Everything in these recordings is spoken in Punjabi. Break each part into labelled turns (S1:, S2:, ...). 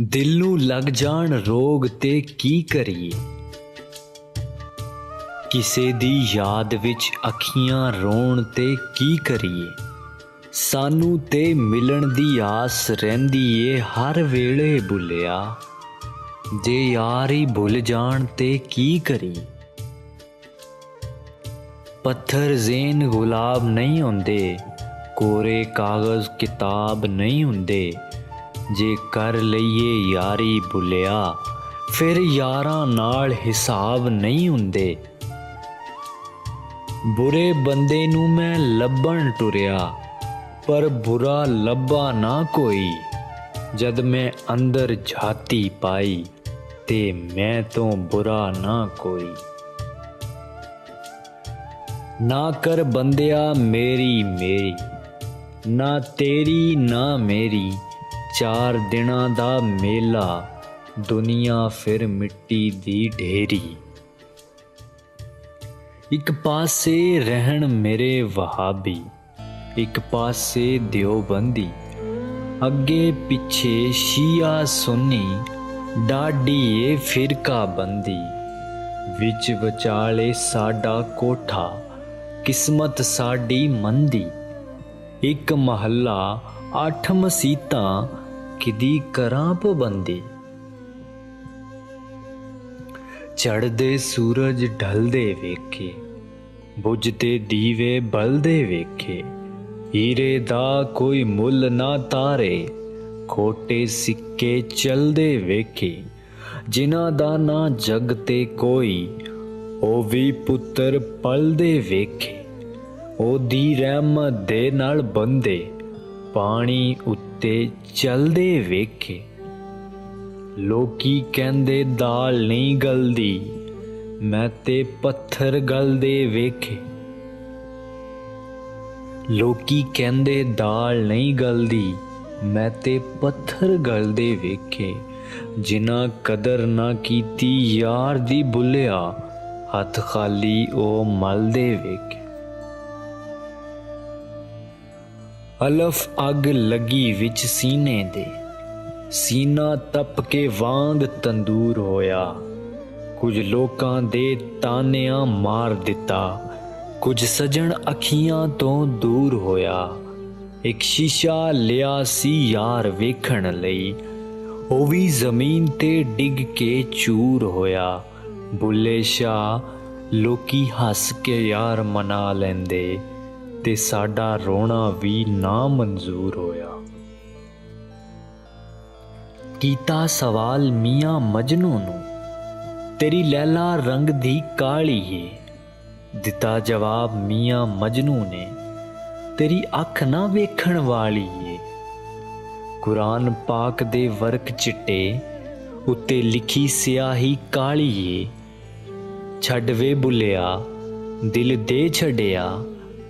S1: ਦਿਲ ਨੂੰ ਲੱਗ ਜਾਣ ਰੋਗ ਤੇ ਕੀ ਕਰੀਏ। ਕਿਸੇ ਦੀ ਯਾਦ ਵਿੱਚ ਅੱਖੀਆਂ ਰੋਣ ਤੇ ਕੀ ਕਰੀਏ। ਸਾਨੂੰ ਤੇ ਮਿਲਣ ਦੀ ਆਸ ਰਹਿੰਦੀ ਏ ਹਰ ਵੇਲੇ ਭੁੱਲਿਆ। ਜੇ ਯਾਰ ਹੀ ਭੁੱਲ ਜਾਣ ਤੇ ਕੀ ਕਰੀਏ। ਪੱਥਰ ਜ਼ੇਨ ਗੁਲਾਬ ਨਹੀਂ ਹੁੰਦੇ, ਕੋਰੇ ਕਾਗਜ਼ ਕਿਤਾਬ ਨਹੀਂ ਹੁੰਦੇ। ਜੇ ਕਰ ਲਈਏ ਯਾਰੀ ਭੁੱਲਿਆ, ਫਿਰ ਯਾਰਾਂ ਨਾਲ ਹਿਸਾਬ ਨਹੀਂ ਹੁੰਦੇ। ਬੁਰੇ ਬੰਦੇ ਨੂੰ ਮੈਂ ਲੱਭਣ ਟੁਰਿਆ, ਪਰ ਬੁਰਾ ਲੱਭਾ ਨਾ ਕੋਈ। ਜਦ ਮੈਂ ਅੰਦਰ ਝਾਤੀ ਪਾਈ, ਤੇ ਮੈਂ ਤੋਂ ਬੁਰਾ ਨਾ ਕੋਈ। ਨਾ ਕਰ ਬੰਦਿਆ ਮੇਰੀ ਮੇਰੀ, ਨਾ ਤੇਰੀ ਨਾ ਮੇਰੀ। ਚਾਰ ਦਿਨਾਂ ਦਾ ਮੇਲਾ, ਦੁਨੀਆ ਫਿਰ ਮਿੱਟੀ ਦੀ ਢੇਰੀ। ਇੱਕ ਪਾਸੇ ਰਹਿਣ ਮੇਰੇ ਵਹਾਬੀ, ਇੱਕ ਪਾਸੇ ਦਿਓਬੰਦੀ। ਅੱਗੇ ਪਿੱਛੇ ਸ਼ੀਆ ਸੁੰਨੀ, ਡਾਢੀ ਏ ਫਿਰਕਾ ਬੰਦੀ। ਵਿੱਚ ਵਿਚਾਲੇ ਸਾਡਾ ਕੋਠਾ, ਕਿਸਮਤ ਸਾਡੀ ਮੰਦੀ। ਇੱਕ ਮਹੱਲਾ 8 ਮਸੀਤਾਂ, ਕਿਦੀ ਕਰਾਂ ਪਾਬੰਦੀ। ਚੜ੍ਹਦੇ ਸੂਰਜ ਢਲਦੇ ਵੇਖੇ, ਬੁਝਦੇ ਦੀਵੇ ਬਲਦੇ ਵੇਖੇ। ਹੀਰੇ ਦਾ ਕੋਈ ਮੁੱਲ ਨਾ ਤਾਰੇ, ਖੋਟੇ ਸਿੱਕੇ ਚਲਦੇ ਵੇਖੇ। ਜਿਨ੍ਹਾਂ ਦਾ ਨਾ ਜਗ ਤੇ ਕੋਈ, ਉਹ ਵੀ ਪੁੱਤਰ ਪਲਦੇ ਵੇਖੇ। ਉਹਦੀ ਰਹਿਮਤ ਦੇ ਨਾਲ ਬੰਦੇ, ਪਾਣੀ ਉੱਤੇ ਚਲਦੇ ਵੇਖੇ। ਲੋਕੀ ਕਹਿੰਦੇ ਦਾਲ ਨਹੀਂ ਗਲਦੀ, ਮੈਂ ਤੇ ਪੱਥਰ ਗਲਦੇ ਵੇਖੇ। ਲੋਕੀ ਕਹਿੰਦੇ ਦਾਲ ਨਹੀਂ ਗਲਦੀ, ਮੈਂ ਤੇ ਪੱਥਰ ਗਲਦੇ ਵੇਖੇ। ਜਿਨ੍ਹਾਂ ਕਦਰ ਨਾ ਕੀਤੀ ਯਾਰ ਦੀ ਭੁੱਲਿਆ, ਹੱਥ ਖਾਲੀ ਉਹ ਮਲਦੇ ਵੇਖੇ। ਅਲਫ ਅੱਗ ਲੱਗੀ ਵਿੱਚ ਸੀਨੇ ਦੇ, ਸੀਨਾ ਤਪ ਕੇ ਵਾਂਗ ਤੰਦੂਰ ਹੋਇਆ। ਕੁਝ ਲੋਕਾਂ ਦੇ ਤਾਨਿਆਂ ਮਾਰ ਦਿੱਤਾ, ਕੁਝ ਸਜਣ ਅੱਖੀਆਂ ਤੋਂ ਦੂਰ ਹੋਇਆ। ਇੱਕ ਸ਼ੀਸ਼ਾ ਲਿਆ ਸੀ ਯਾਰ ਵੇਖਣ ਲਈ, ਉਹ ਵੀ ਜ਼ਮੀਨ ਤੇ ਡਿੱਗ ਕੇ ਚੂਰ ਹੋਇਆ। ਬੁੱਲੇ ਸ਼ਾਹ ਲੋਕੀ ਹੱਸ ਕੇ ਯਾਰ ਮਨਾ ਲੈਂਦੇ, ਤੇ ਸਾਡਾ ਰੋਣਾ ਵੀ ਨਾ ਮਨਜ਼ੂਰ ਹੋਇਆ। ਕੀਤਾ ਸਵਾਲ ਮੀਆਂ ਮਜਨੂ ਨੂੰ, ਤੇਰੀ ਲੈਲਾ ਰੰਗ ਦੀ ਕਾਲੀ ਏ। ਦਿੱਤਾ ਜਵਾਬ ਮੀਆਂ ਮਜਨੂ ਨੇ, ਤੇਰੀ ਅੱਖ ਨਾ ਵੇਖਣ ਵਾਲੀ ਏ। ਕੁਰਾਨ ਪਾਕ ਦੇ ਵਰਕ ਚਿੱਟੇ, ਉੱਤੇ ਲਿਖੀ ਸਿਆਹੀ ਕਾਲੀ ਏ। ਛੱਡ ਵੇ ਬੁੱਲਿਆ ਦਿਲ ਦੇ ਛੱਡਿਆ,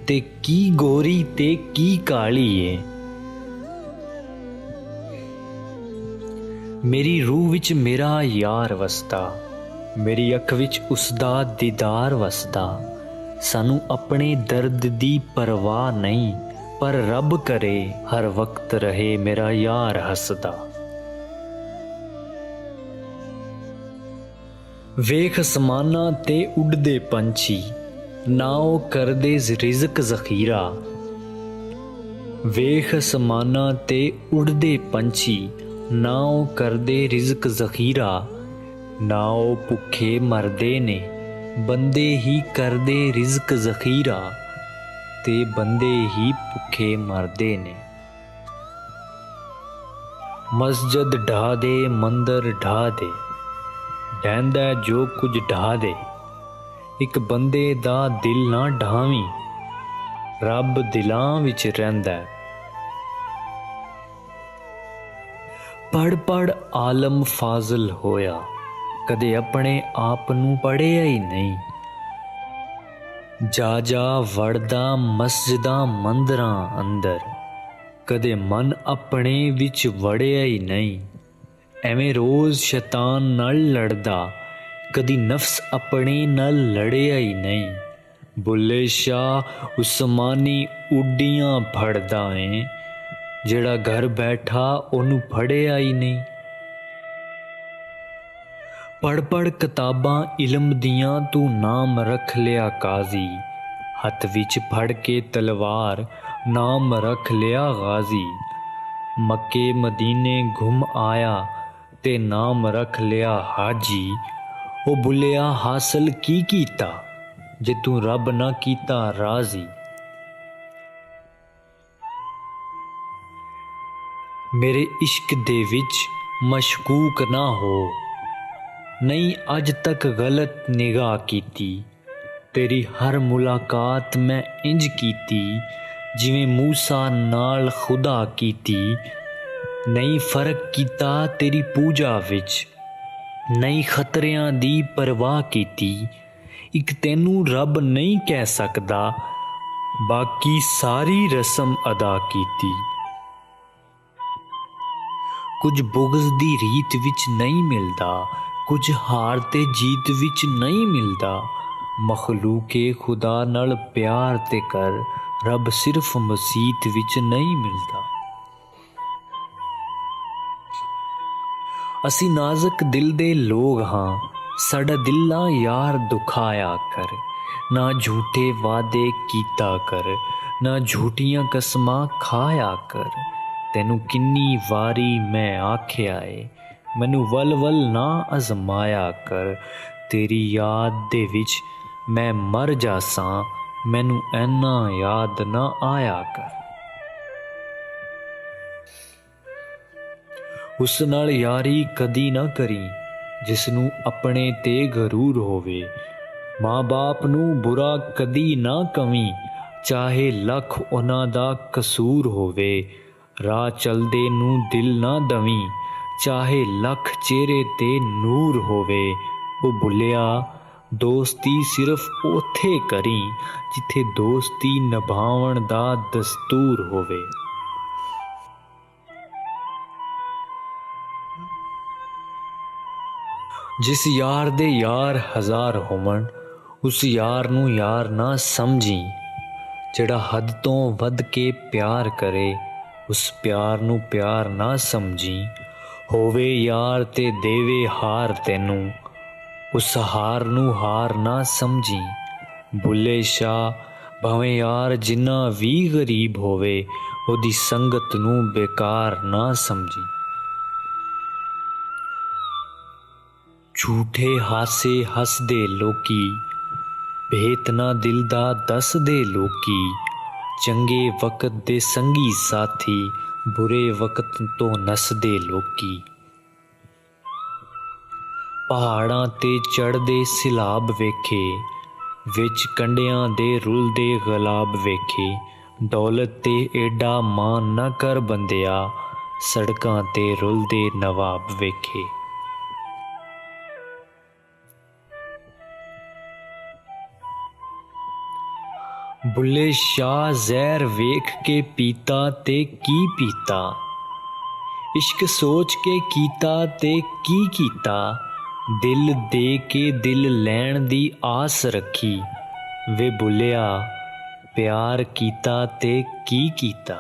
S1: ਤੇ ਕੀ ਗੋਰੀ ਤੇ ਕੀ ਕਾਲੀ ਏ। ਮੇਰੀ ਰੂਹ ਵਿੱਚ ਮੇਰਾ ਯਾਰ ਵਸਦਾ, ਮੇਰੀ ਅੱਖ ਵਿੱਚ ਉਸਦਾ ਦੀਦਾਰ ਵਸਦਾ। ਸਾਨੂੰ ਆਪਣੇ ਦਰਦ ਦੀ ਪਰਵਾਹ ਨਹੀਂ, ਪਰ ਰੱਬ ਕਰੇ ਹਰ ਵਕਤ ਰਹੇ ਮੇਰਾ ਯਾਰ ਹੱਸਦਾ। ਵੇਖ ਅਸਮਾਨਾਂ ਤੇ ਉੱਡਦੇ ਪੰਛੀ, ਨਾ ਉਹ ਕਰਦੇ ਰਿਜ਼ਕ ਜ਼ਖੀਰਾ। ਵੇਖ ਅਸਮਾਨਾਂ ਤੇ ਉੱਡਦੇ ਪੰਛੀ, ਨਾ ਉਹ ਕਰਦੇ ਰਿਜ਼ਕ ਜ਼ਖੀਰਾ। ਨਾ ਉਹ ਭੁੱਖੇ ਮਰਦੇ ਨੇ, ਬੰਦੇ ਹੀ ਕਰਦੇ ਰਿਜ਼ਕ ਜ਼ਖੀਰਾ। ਤੇ ਬੰਦੇ ਹੀ ਭੁੱਖੇ ਮਰਦੇ ਨੇ। ਮਸਜਿਦ ਢਾਹ ਦੇ, ਮੰਦਰ ਢਾਹ ਦੇ, ਢਹਿੰਦਾ ਜੋ ਕੁਝ ਢਾਹ ਦੇ। ਇੱਕ ਬੰਦੇ ਦਾ ਦਿਲ ਨਾ ਢਾਵੀਂ, ਰੱਬ ਦਿਲਾਂ ਵਿੱਚ ਰਹਿੰਦਾ। ਪੜ੍ਹ ਪੜ੍ਹ ਆਲਮ ਫਾਜ਼ਲ ਹੋਇਆ, ਕਦੇ ਆਪਣੇ ਆਪ ਨੂੰ ਪੜ੍ਹਿਆ ਹੀ ਨਹੀਂ। ਜਾ ਜਾ ਵੜਦਾ ਮਸਜਿਦਾਂ ਮੰਦਰਾਂ ਅੰਦਰ, ਕਦੇ ਮਨ ਆਪਣੇ ਵਿੱਚ ਵੜਿਆ ਹੀ ਨਹੀਂ। ਐਵੇਂ ਰੋਜ਼ ਸ਼ੈਤਾਨ ਨਾਲ ਲੜਦਾ, ਕਦੀ ਨਫਸ ਆਪਣੇ ਨਾਲ ਲੜਿਆ ਹੀ ਨਹੀਂ। ਬੁੱਲੇ ਸ਼ਾਹ ਉਸਮਾਨੀ ਉੱਡੀਆਂ ਫੜਦਾ ਏ, ਜਿਹੜਾ ਘਰ ਬੈਠਾ ਉਹਨੂੰ ਫੜਿਆ ਹੀ ਨਹੀਂ। ਪੜ੍ਹ ਪੜ੍ਹ ਕਿਤਾਬਾਂ ਇਲਮ ਦੀਆਂ ਤੂੰ ਨਾਮ ਰੱਖ ਲਿਆ ਕਾਜ਼ੀ, ਹੱਥ ਵਿੱਚ ਫੜ ਕੇ ਤਲਵਾਰ ਨਾਮ ਰੱਖ ਲਿਆ ਗਾਜ਼ੀ। ਮੱਕੇ ਮਦੀਨੇ ਘੁੰਮ ਆਇਆ ਤੇ ਨਾਮ ਰੱਖ ਲਿਆ ਹਾਜੀ। ਉਹ ਬੁੱਲਿਆ ਹਾਸਲ ਕੀ ਕੀਤਾ ਜੇ ਤੂੰ ਰੱਬ ਨਾ ਕੀਤਾ ਰਾਜ਼ੀ। ਮੇਰੇ ਇਸ਼ਕ ਦੇ ਵਿੱਚ ਮਸ਼ਕੂਕ ਨਾ ਹੋ, ਨਹੀਂ ਅੱਜ ਤੱਕ ਗਲਤ ਨਿਗਾਹ ਕੀਤੀ। ਤੇਰੀ ਹਰ ਮੁਲਾਕਾਤ ਮੈਂ ਇੰਜ ਕੀਤੀ ਜਿਵੇਂ ਮੂਸਾ ਨਾਲ ਖੁਦਾ ਕੀਤੀ। ਨਹੀਂ ਫਰਕ ਕੀਤਾ ਤੇਰੀ ਪੂਜਾ ਵਿੱਚ, ਨਹੀਂ ਖਤਰਿਆਂ ਦੀ ਪਰਵਾਹ ਕੀਤੀ। ਇੱਕ ਤੈਨੂੰ ਰੱਬ ਨਹੀਂ ਕਹਿ ਸਕਦਾ, ਬਾਕੀ ਸਾਰੀ ਰਸਮ ਅਦਾ ਕੀਤੀ। ਕੁਝ ਬੁਗਜ਼ ਦੀ ਰੀਤ ਵਿੱਚ ਨਹੀਂ ਮਿਲਦਾ, ਕੁਝ ਹਾਰ ਤੇ ਜੀਤ ਵਿੱਚ ਨਹੀਂ ਮਿਲਦਾ। ਮਖਲੂਕੇ ਖੁਦਾ ਨਾਲ ਪਿਆਰ ਤੇ ਕਰ, ਰੱਬ ਸਿਰਫ ਮਸੀਤ ਵਿੱਚ ਨਹੀਂ ਮਿਲਦਾ। ਅਸੀਂ ਨਾਜ਼ੁਕ ਦਿਲ ਦੇ ਲੋਕ ਹਾਂ, ਸਾਡਾ ਦਿਲ ਨਾ ਯਾਰ ਦੁਖਾਇਆ ਕਰ। ਨਾ ਝੂਠੇ ਵਾਅਦੇ ਕੀਤਾ ਕਰ, ਨਾ ਝੂਠੀਆਂ ਕਸਮਾਂ ਖਾਇਆ ਕਰ। ਤੈਨੂੰ ਕਿੰਨੀ ਵਾਰੀ ਮੈਂ ਆਖਿਆ ਏ, ਮੈਨੂੰ ਵੱਲ ਨਾ ਅਜ਼ਮਾਇਆ ਕਰ। ਤੇਰੀ ਯਾਦ ਦੇ ਵਿੱਚ ਮੈਂ ਮਰ ਜਾਸਾਂ, ਮੈਨੂੰ ਐਨਾ ਯਾਦ ਨਾ ਆਇਆ ਕਰ। ਉਸ ਨਾਲ ਯਾਰੀ ਕਦੀ ਨਾ ਕਰੀ ਜਿਸ ਨੂੰ ਆਪਣੇ ਤੇ ਗਰੂਰ ਹੋਵੇ। ਮਾਂ ਬਾਪ ਨੂੰ ਬੁਰਾ ਕਦੀ ਨਾ ਕਵੀਂ, ਚਾਹੇ ਲੱਖ ਉਹਨਾਂ ਦਾ ਕਸੂਰ ਹੋਵੇ। ਰਾਹ ਚਲਦੇ ਨੂੰ ਦਿਲ ਨਾ ਦਵੀਂ, ਚਾਹੇ ਲੱਖ ਚਿਹਰੇ ਤੇ ਨੂਰ ਹੋਵੇ। ਉਹ ਬੁੱਲਿਆ ਦੋਸਤੀ ਸਿਰਫ ਉੱਥੇ ਕਰੀ ਜਿੱਥੇ ਦੋਸਤੀ ਨਿਭਾਉਣ ਦਾ ਦਸਤੂਰ ਹੋਵੇ। ਜਿਸ ਯਾਰ ਦੇ ਯਾਰ ਹਜ਼ਾਰ ਹੋਵਣ, ਉਸ ਯਾਰ ਨੂੰ ਯਾਰ ਨਾ ਸਮਝੀ। ਜਿਹੜਾ ਹੱਦ ਤੋਂ ਵੱਧ ਕੇ ਪਿਆਰ ਕਰੇ, ਉਸ ਪਿਆਰ ਨੂੰ ਪਿਆਰ ਨਾ ਸਮਝੀ। ਹੋਵੇ ਯਾਰ ਤੇ ਦੇਵੇ ਹਾਰ ਤੈਨੂੰ, ਉਸ ਹਾਰ ਨੂੰ ਹਾਰ ਨਾ ਸਮਝੀ। ਬੁੱਲੇ ਸ਼ਾਹ ਭਾਵੇਂ ਯਾਰ ਜਿੰਨਾ ਵੀ ਗਰੀਬ ਹੋਵੇ, ਉਹਦੀ ਸੰਗਤ ਨੂੰ ਬੇਕਾਰ ਨਾ ਸਮਝੀ। ਝੂਠੇ ਹਾਸੇ ਹੱਸਦੇ ਲੋਕੀ, ਭੇਤ ਨਾ ਦਿਲ ਦਾ ਦੱਸਦੇ ਲੋਕੀ। ਚੰਗੇ ਵਕਤ ਦੇ ਸੰਗੀ ਸਾਥੀ, ਬੁਰੇ ਵਕਤ ਤੋਂ ਨੱਸਦੇ ਲੋਕੀ। ਪਹਾੜਾਂ ਤੇ ਚੜ੍ਹਦੇ ਸਿਲਾਬ ਵੇਖੇ, ਵਿੱਚ ਕੰਢਿਆਂ ਦੇ ਰੁਲਦੇ ਗੁਲਾਬ ਵੇਖੇ। ਦੌਲਤ ਤੇ ਏਡਾ ਮਾਣ ਨਾ ਕਰ ਬੰਦਿਆ, ਸੜਕਾਂ ਤੇ ਰੁਲਦੇ ਨਵਾਬ ਵੇਖੇ। ਬੁੱਲੇ ਸ਼ਾਹ ਜ਼ਹਿਰ ਵੇਖ ਕੇ ਪੀਤਾ ਤੇ ਕੀ ਪੀਤਾ, ਇਸ਼ਕ ਸੋਚ ਕੇ ਕੀਤਾ ਤੇ ਕੀ ਕੀਤਾ। ਦਿਲ ਦੇ ਕੇ ਦਿਲ ਲੈਣ ਦੀ ਆਸ ਰੱਖੀ, ਵੇ ਬੁੱਲਿਆ ਪਿਆਰ ਕੀਤਾ ਤੇ ਕੀ ਕੀਤਾ।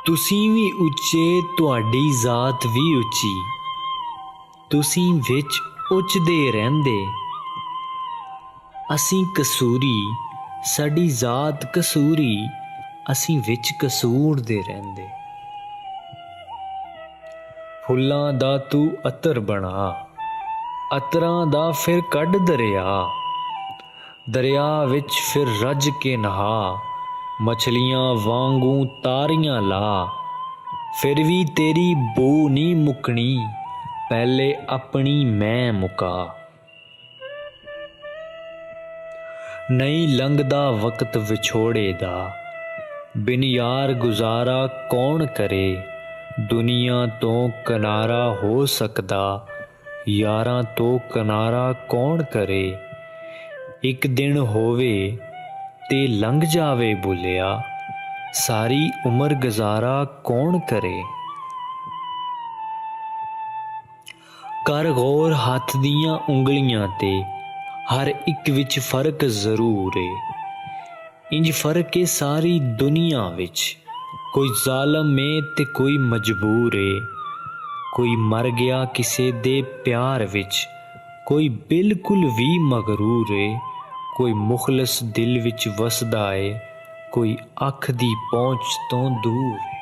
S1: ਤੁਸੀਂ ਵੀ ਉੱਚੇ, ਤੁਹਾਡੀ ਜ਼ਾਤ ਵੀ ਉੱਚੀ, ਤੁਸੀਂ ਵਿੱਚ ਉੱਚਦੇ ਰਹਿੰਦੇ। ਅਸੀਂ ਕਸੂਰੀ, ਸਾਡੀ ਜ਼ਾਤ ਕਸੂਰੀ, ਅਸੀਂ ਵਿੱਚ ਕਸੂਰ ਦੇ ਰਹਿੰਦੇ। ਫੁੱਲਾਂ ਦਾ ਤੂੰ ਅਤਰ ਬਣਾ, ਅਤਰਾਂ ਦਾ ਫਿਰ ਕੱਢ ਦਰਿਆ। ਦਰਿਆ ਵਿੱਚ ਫਿਰ ਰੱਜ ਕੇ ਨਹਾ, ਮਛਲੀਆਂ ਵਾਂਗੂ ਤਾਰੀਆਂ ਲਾ। ਫਿਰ ਵੀ ਤੇਰੀ ਬੂ ਨਹੀਂ ਮੁੱਕਣੀ, ਪਹਿਲੇ ਆਪਣੀ ਮੈਂ ਮੁਕਾ। ਨਹੀਂ ਲੰਘਦਾ ਵਕਤ ਵਿਛੋੜੇ ਦਾ, ਬਿਨ ਯਾਰ ਗੁਜ਼ਾਰਾ ਕੌਣ ਕਰੇ। ਦੁਨੀਆ ਤੋਂ ਕਿਨਾਰਾ ਹੋ ਸਕਦਾ, ਯਾਰਾਂ ਤੋਂ ਕਿਨਾਰਾ ਕੌਣ ਕਰੇ। ਇੱਕ ਦਿਨ ਹੋਵੇ ਤੇ ਲੰਘ ਜਾਵੇ ਬੁੱਲਿਆ, ਸਾਰੀ ਉਮਰ ਗੁਜ਼ਾਰਾ ਕੌਣ ਕਰੇ। ਕਰ ਗੌਰ ਹੱਥ ਦੀਆਂ ਉਂਗਲੀਆਂ ਤੇ, ਹਰ ਇੱਕ ਵਿੱਚ ਫਰਕ ਜ਼ਰੂਰ ਏ। ਇੰਜ ਫਰਕ ਏ ਸਾਰੀ ਦੁਨੀਆ ਵਿੱਚ, ਕੋਈ ਜ਼ਾਲਮ ਏ ਤੇ ਕੋਈ ਮਜਬੂਰ ਏ। ਕੋਈ ਮਰ ਗਿਆ ਕਿਸੇ ਦੇ ਪਿਆਰ ਵਿੱਚ, ਕੋਈ ਬਿਲਕੁਲ ਵੀ ਮਗਰੂਰ ਏ, ਕੋਈ ਮੁਖਲਸ ਦਿਲ ਵਿੱਚ ਵਸਦਾ ਏ, ਕੋਈ ਅੱਖ ਦੀ ਪਹੁੰਚ ਤੋਂ ਦੂਰ ਏ।